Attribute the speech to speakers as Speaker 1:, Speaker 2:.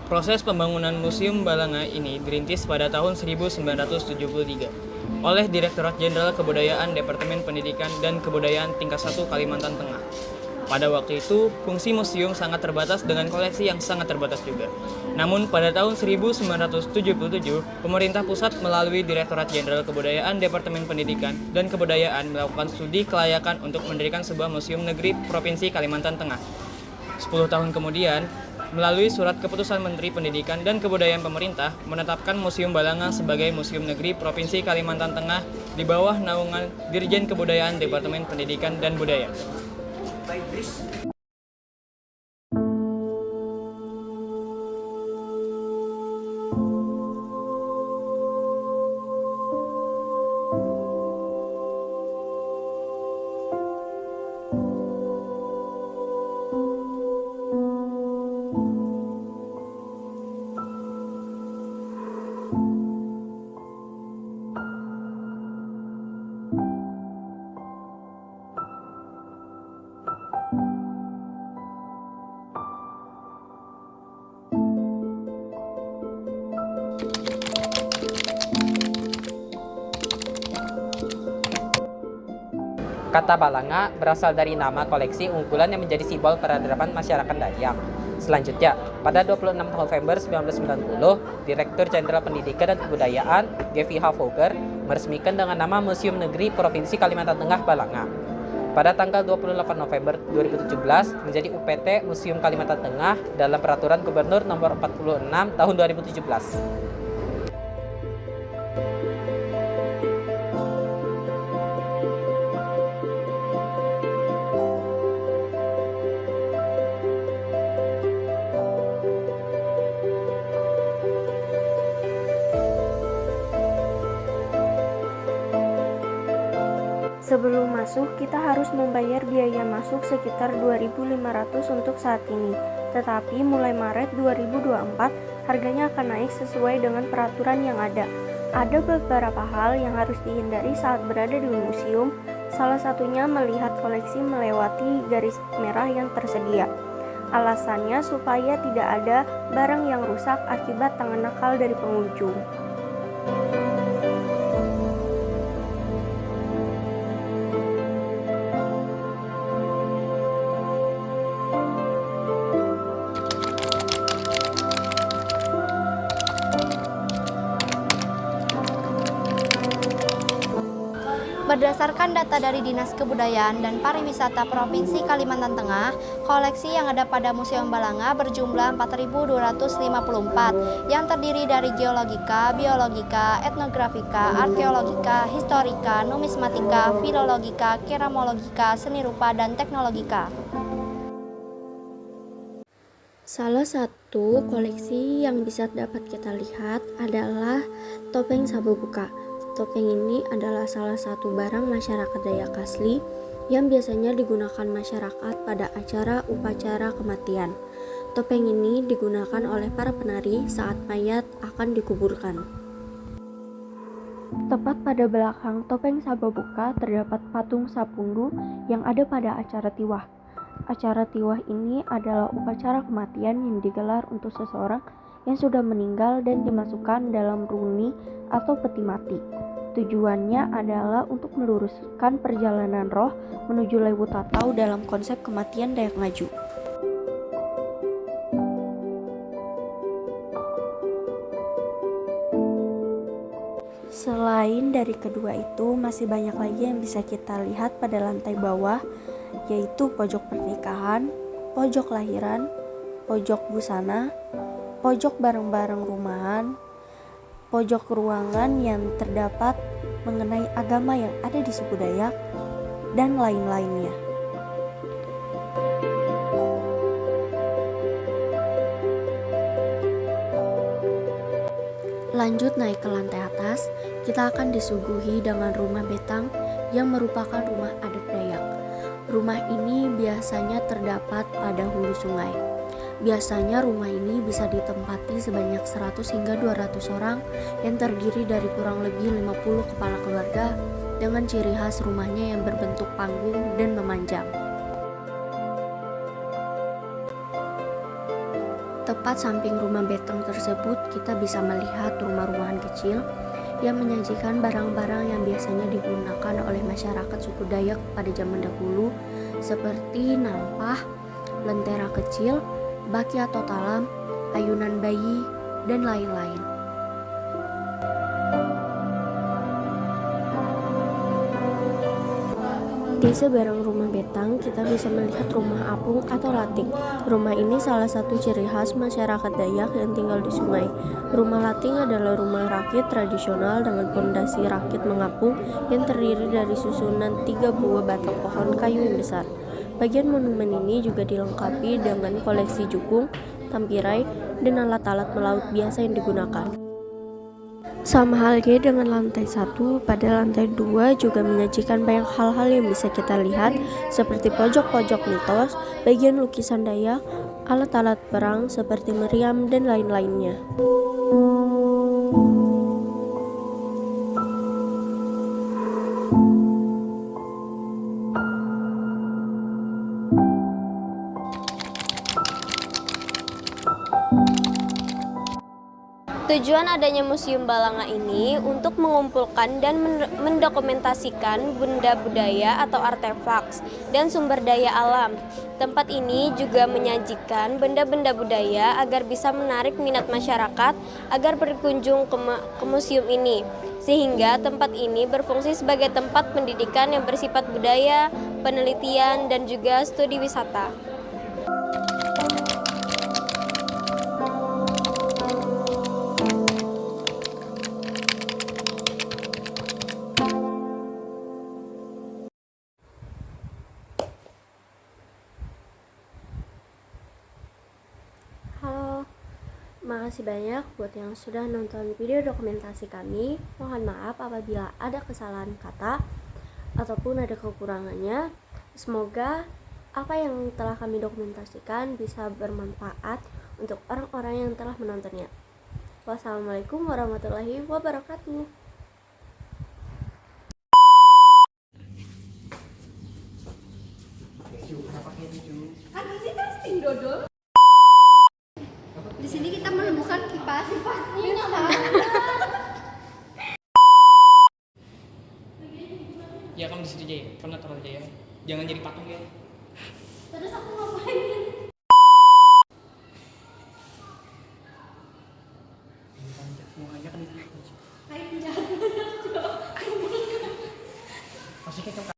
Speaker 1: Proses pembangunan Museum Balanga ini dirintis pada tahun 1973 oleh Direktorat Jenderal Kebudayaan Departemen Pendidikan dan Kebudayaan Tingkat 1 Kalimantan Tengah. Pada waktu itu, fungsi museum sangat terbatas dengan koleksi yang sangat terbatas juga. Namun pada tahun 1977, pemerintah pusat melalui Direktorat Jenderal Kebudayaan Departemen Pendidikan dan Kebudayaan melakukan studi kelayakan untuk mendirikan sebuah museum negeri Provinsi Kalimantan Tengah. 10 tahun kemudian, melalui surat keputusan Menteri Pendidikan dan Kebudayaan pemerintah menetapkan Museum Balanga sebagai Museum Negeri Provinsi Kalimantan Tengah di bawah naungan Dirjen Kebudayaan Departemen Pendidikan dan Budaya.
Speaker 2: Kata Balanga berasal dari nama koleksi unggulan yang menjadi simbol peradaban masyarakat Dayak. Selanjutnya, pada 26 November 1990, Direktur Jenderal Pendidikan dan Kebudayaan, G.V.H. Vogger, meresmikan dengan nama Museum Negeri Provinsi Kalimantan Tengah Balanga. Pada tanggal 28 November 2017, menjadi UPT Museum Kalimantan Tengah dalam Peraturan Gubernur Nomor 46 Tahun 2017.
Speaker 3: Sebelum masuk, kita harus membayar biaya masuk sekitar 2.500 untuk saat ini. Tetapi mulai Maret 2024, harganya akan naik sesuai dengan peraturan yang ada. Ada beberapa hal yang harus dihindari saat berada di museum, salah satunya melihat koleksi melewati garis merah yang tersedia. Alasannya supaya tidak ada barang yang rusak akibat tangan nakal dari pengunjung.
Speaker 4: Berdasarkan data dari Dinas Kebudayaan dan Pariwisata Provinsi Kalimantan Tengah, koleksi yang ada pada Museum Balanga berjumlah 4.254 yang terdiri dari geologika, biologika, etnografika, arkeologika, historika, numismatika, filologika, keramologika, seni rupa, dan teknologika.
Speaker 3: Salah satu koleksi yang bisa dapat kita lihat adalah topeng Sabobuka. Topeng ini adalah salah satu barang masyarakat Dayak asli yang biasanya digunakan masyarakat pada acara upacara kematian. Topeng ini digunakan oleh para penari saat mayat akan dikuburkan. Tepat pada belakang topeng Sabobuka terdapat patung Sapundu yang ada pada acara tiwah. Acara tiwah ini adalah upacara kematian yang digelar untuk seseorang yang sudah meninggal dan dimasukkan dalam runi atau peti mati. Tujuannya adalah untuk meluruskan perjalanan roh menuju Lewu Tatau dalam konsep kematian Dayak Ngaju. Selain dari kedua itu, masih banyak lagi yang bisa kita lihat pada lantai bawah, yaitu pojok pernikahan, pojok lahiran, pojok busana, pojok barang-barang rumahan, pojok ruangan yang terdapat mengenai agama yang ada di suku Dayak, dan lain-lainnya. Lanjut naik ke lantai atas, kita akan disuguhi dengan rumah betang yang merupakan rumah adat Dayak. Rumah ini biasanya terdapat pada hulu sungai. Biasanya rumah ini bisa ditempati sebanyak 100 hingga 200 orang yang terdiri dari kurang lebih 50 kepala keluarga dengan ciri khas rumahnya yang berbentuk panggung dan memanjang. Tepat samping rumah beteng tersebut, kita bisa melihat rumah-rumahan kecil yang menyajikan barang-barang yang biasanya digunakan oleh masyarakat suku Dayak pada zaman dahulu, seperti nampah, lentera kecil, baki atau talam, ayunan bayi, dan lain-lain. Di seberang rumah betang, kita bisa melihat rumah apung atau latik. Rumah ini salah satu ciri khas masyarakat Dayak yang tinggal di sungai. Rumah lating adalah rumah rakit tradisional dengan pondasi rakit mengapung yang terdiri dari susunan 3 buah batang pohon kayu yang besar. Bagian monumen ini juga dilengkapi dengan koleksi jukung, tampirai, dan alat-alat melaut biasa yang digunakan. Sama halnya dengan lantai 1, pada lantai 2 juga menyajikan banyak hal-hal yang bisa kita lihat seperti pojok-pojok mitos, bagian lukisan Dayak, alat-alat perang seperti meriam, dan lain-lainnya.
Speaker 5: Tujuan adanya Museum Balanga ini untuk mengumpulkan dan mendokumentasikan benda budaya atau artefaks dan sumber daya alam. Tempat ini juga menyajikan benda-benda budaya agar bisa menarik minat masyarakat agar berkunjung ke museum ini. Sehingga tempat ini berfungsi sebagai tempat pendidikan yang bersifat budaya, penelitian, dan juga studi wisata.
Speaker 3: Halo, makasih banyak buat yang sudah nonton video dokumentasi kami. Mohon maaf apabila ada kesalahan kata ataupun ada kekurangannya. Semoga apa yang telah kami dokumentasikan bisa bermanfaat untuk orang-orang yang telah menontonnya. Wassalamualaikum warahmatullahi wabarakatuh.
Speaker 4: Di sini kita menemukan kipas.
Speaker 1: Ya kamu di situ aja ya, pernah taruh aja ya. Jangan jadi patung ya.
Speaker 4: Terus aku ngapain?
Speaker 1: Mau aja kan.
Speaker 4: Kayak penjahat.
Speaker 1: Maksudnya